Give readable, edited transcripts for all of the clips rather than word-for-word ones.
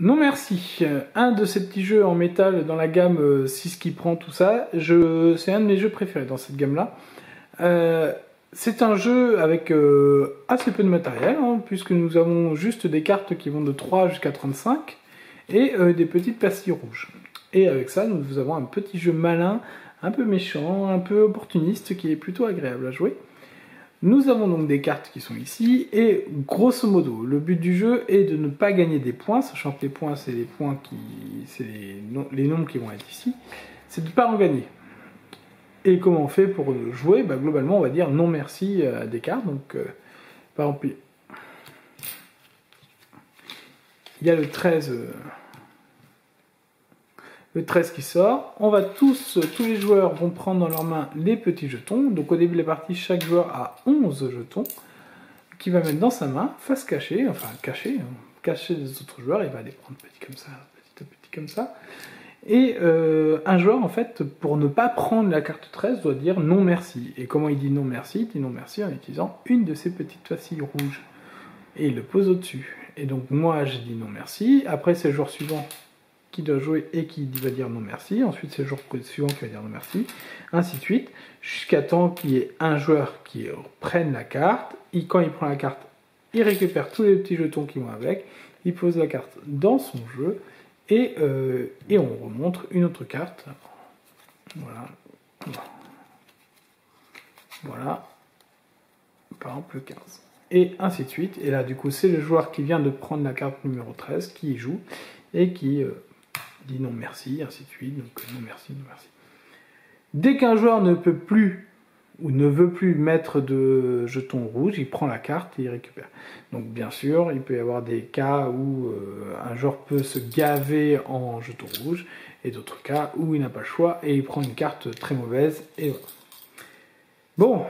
Non merci. Un de ces petits jeux en métal dans la gamme 6 qui prend tout ça, c'est un de mes jeux préférés dans cette gamme-là. C'est un jeu avec assez peu de matériel, hein, puisque nous avons juste des cartes qui vont de 3 jusqu'à 35 et des petites pastilles rouges. Et avec ça, nous avons un petit jeu malin, un peu méchant, un peu opportuniste, qui est plutôt agréable à jouer. Nous avons donc des cartes qui sont ici, et grosso modo, le but du jeu est de ne pas gagner des points, sachant que les points, c'est les points c'est les nombres qui vont être ici, c'est de ne pas en gagner. Et comment on fait pour jouer? Globalement, on va dire non merci à des cartes. Donc, par exemple, il y a le 13 qui sort. On va tous les joueurs vont prendre dans leurs mains les petits jetons. Donc au début de la partie, chaque joueur a 11 jetons qu'il va mettre dans sa main, face cachée, enfin caché des autres joueurs. Il va les prendre petit comme ça, petit à petit comme ça. Et un joueur, en fait, pour ne pas prendre la carte 13, doit dire non merci. Et comment il dit non merci? Il dit non merci en utilisant une de ces petites facilles rouges. Et il le pose au-dessus. Et donc moi, j'ai dit non merci. Après, c'est le joueur suivant qui doit jouer et qui va dire non merci. Ensuite, c'est le joueur suivant qui va dire non merci. Ainsi de suite, jusqu'à temps qu'il y ait un joueur qui prenne la carte. Et quand il prend la carte, il récupère tous les petits jetons qui vont avec. Il pose la carte dans son jeu. Et on remontre une autre carte. Voilà. Voilà. Par exemple le 15. Et ainsi de suite. Et là, du coup, c'est le joueur qui vient de prendre la carte numéro 13 qui y joue et qui dit non merci, ainsi de suite. Donc non merci, non merci. Dès qu'un joueur ne peut plus ou ne veut plus mettre de jetons rouges, il prend la carte et il récupère. Donc bien sûr, il peut y avoir des cas où un joueur peut se gaver en jetons rouges, et d'autres cas où il n'a pas le choix et il prend une carte très mauvaise, et voilà. Bon,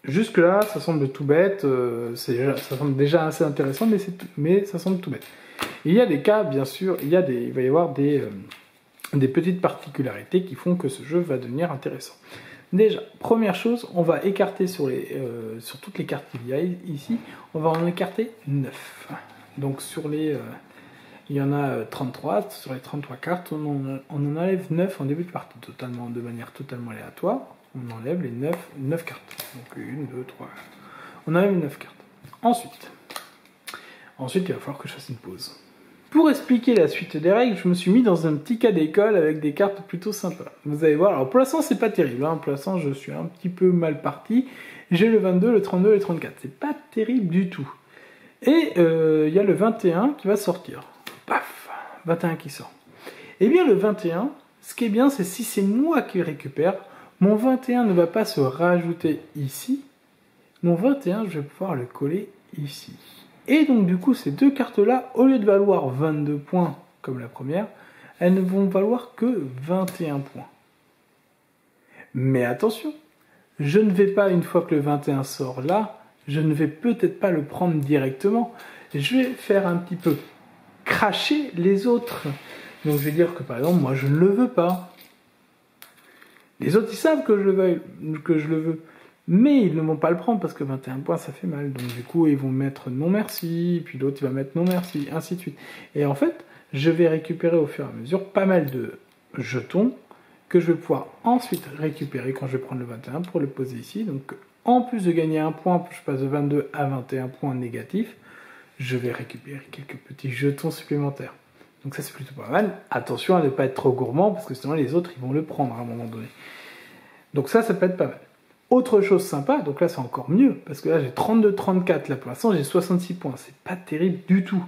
jusque là, ça semble tout bête, ça semble déjà assez intéressant, mais ça semble tout bête. Il y a des cas, bien sûr, il va y avoir des petites particularités qui font que ce jeu va devenir intéressant. Déjà, première chose, on va écarter sur toutes les cartes qu'il y a ici, on va en écarter 9. Donc il y en a 33, sur les 33 cartes, on en enlève 9 en début de partie, de manière totalement aléatoire. On enlève les 9 cartes. Donc 1, 2, 3. On enlève 9 cartes. Ensuite, il va falloir que je fasse une pause. Pour expliquer la suite des règles, je me suis mis dans un petit cas d'école avec des cartes plutôt sympas. Vous allez voir, alors pour l'instant c'est pas terrible, hein. Pour l'instant je suis un petit peu mal parti. J'ai le 22, le 32 et le 34, c'est pas terrible du tout. Et il y a le 21 qui va sortir. Paf, 21 qui sort. Et bien le 21, ce qui est bien, c'est si c'est moi qui le récupère, mon 21 ne va pas se rajouter ici. Mon 21, je vais pouvoir le coller ici. Et donc du coup, ces deux cartes-là, au lieu de valoir 22 points comme la première, elles ne vont valoir que 21 points. Mais attention, je ne vais pas, une fois que le 21 sort là, je ne vais peut-être pas le prendre directement. Je vais faire un petit peu cracher les autres. Donc je vais dire que par exemple, moi je ne le veux pas. Les autres, ils savent que je le veux. Mais ils ne vont pas le prendre parce que 21 points ça fait mal. Donc du coup ils vont mettre non merci, puis l'autre il va mettre non merci, ainsi de suite. Et en fait, je vais récupérer au fur et à mesure pas mal de jetons que je vais pouvoir ensuite récupérer quand je vais prendre le 21 pour le poser ici. Donc en plus de gagner un point, je passe de 22 à 21 points négatifs, je vais récupérer quelques petits jetons supplémentaires. Donc ça c'est plutôt pas mal. Attention à ne pas être trop gourmand parce que sinon les autres ils vont le prendre à un moment donné. Donc ça peut être pas mal. Autre chose sympa, donc là c'est encore mieux, parce que là j'ai 32-34, là pour l'instant j'ai 66 points, c'est pas terrible du tout.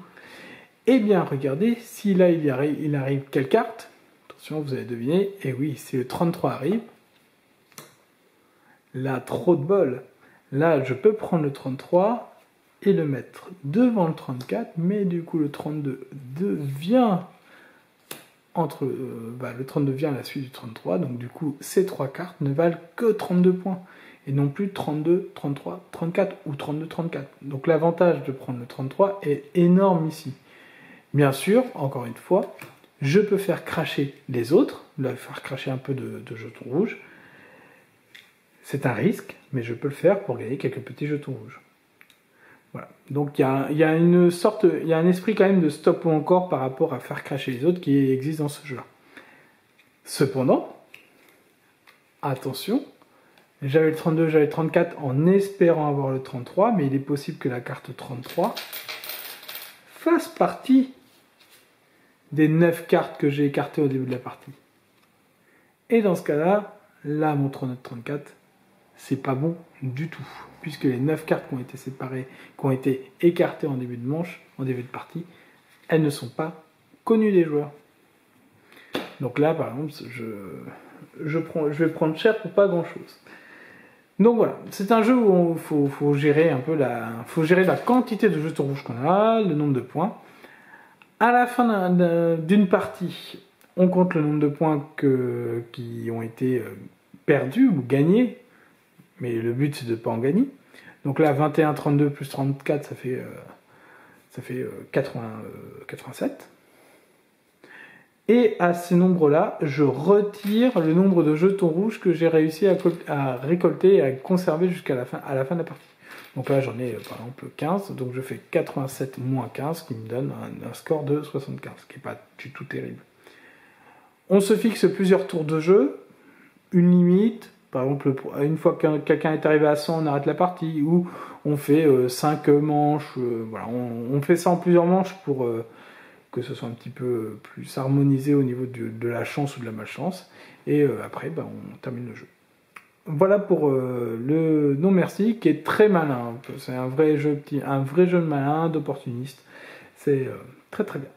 Eh bien regardez, si là il arrive quelle carte? Attention, vous allez deviner, et oui, si le 33 arrive, là trop de bol. Là je peux prendre le 33 et le mettre devant le 34, mais du coup le 32 devient le 32 vient à la suite du 33, donc du coup ces trois cartes ne valent que 32 points, et non plus 32, 33, 34 ou 32, 34. Donc l'avantage de prendre le 33 est énorme ici. Bien sûr, encore une fois, je peux faire cracher les autres, faire cracher un peu de jetons rouges. C'est un risque, mais je peux le faire pour gagner quelques petits jetons rouges. Voilà. Donc il y a un esprit quand même de stop ou encore par rapport à faire cracher les autres qui existe dans ce jeu-là. Cependant, attention, j'avais le 32, j'avais le 34 en espérant avoir le 33, mais il est possible que la carte 33 fasse partie des 9 cartes que j'ai écartées au début de la partie. Et dans ce cas-là, là, mon 34, c'est pas bon du tout, puisque les 9 cartes qui ont été séparées, qui ont été écartées en début de manche, en début de partie, elles ne sont pas connues des joueurs. Donc là, par exemple, je vais prendre cher pour pas grand-chose. Donc voilà, c'est un jeu où il faut gérer un peu la quantité de jetons rouges qu'on a, le nombre de points. À la fin d'une partie, on compte le nombre de points qui ont été perdus ou gagnés, mais le but c'est de ne pas en gagner. Donc là, 21, 32 plus 34, ça fait 87. Et à ces nombres-là, je retire le nombre de jetons rouges que j'ai réussi à récolter et à conserver jusqu'à la fin de la partie. Donc là, j'en ai par exemple 15, donc je fais 87 moins 15, qui me donne un score de 75, qui n'est pas du tout terrible. On se fixe plusieurs tours de jeu, une limite, par exemple, une fois que quelqu'un est arrivé à 100, on arrête la partie, ou on fait 5 manches, voilà, on fait ça en plusieurs manches pour que ce soit un petit peu plus harmonisé au niveau de la chance ou de la malchance, et après, on termine le jeu. Voilà pour le non merci, qui est très malin. C'est un vrai jeu de malin, d'opportuniste. C'est très très bien.